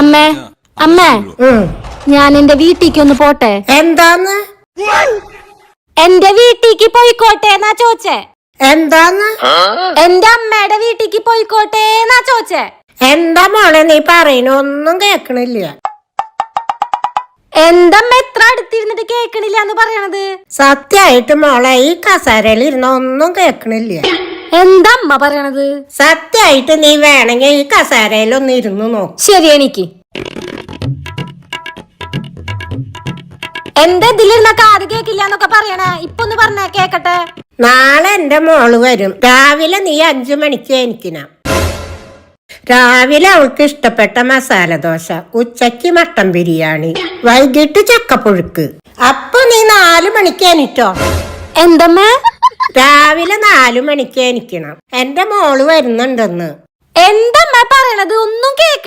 അമ്മേ അമ്മേ ഞാൻ എന്റെ വീട്ടിലേക്ക് ഒന്ന് പോട്ടെ. എന്താന്ന്? എന്റെ വീട്ടിലേക്ക് പോയിക്കോട്ടെ എന്നാ ചോദിച്ചേ. എന്താന്ന്? എന്റെ അമ്മയുടെ വീട്ടിലേക്ക് പോയിക്കോട്ടെ എന്നാ ചോദിച്ചേ. എന്താ മോളെ നീ പറയുന്ന ഒന്നും കേക്കണില്ല. എന്തമ്മ എത്ര അടുത്തിരുന്നിട്ട് കേക്കണില്ല എന്ന് പറയണത്? സത്യായിട്ട് മോളെ ഈ കസേരയിൽ ഇരുന്ന ഒന്നും കേക്കണില്ല. എന്താ അമ്മ പറയണത്? സത്യായിട്ട് നീ വേണമെങ്കിൽ ഈ കസേരയിൽ ഒന്ന് ഇരുന്ന് നോക്ക്. ശരി, എനിക്ക് എന്റെ ഇതിലിരുന്ന കാത് കേക്കില്ല എന്നൊക്കെ പറയണേ. ഇപ്പൊ ഒന്ന് പറഞ്ഞ കേക്കട്ടെ. നാളെ എന്റെ മോള് വരും. രാവിലെ നീ 5 മണിക്ക് എനിക്കണം. രാവിലെ അവൾക്ക് ഇഷ്ടപ്പെട്ട മസാല ദോശ, ഉച്ചക്ക് മട്ടൻ ബിരിയാണി, വൈകിട്ട് ചക്കപ്പുഴുക്ക്. അപ്പൊ നീ 4 മണിക്ക് എനിട്ടോ. എന്തമ്മേ? രാവിലെ 4 മണിക്ക് എനിക്കണം. എന്റെ മോള് വരുന്നുണ്ടെന്ന്. എന്തമ്മ പറയണത്? ഒന്നും കേക്ക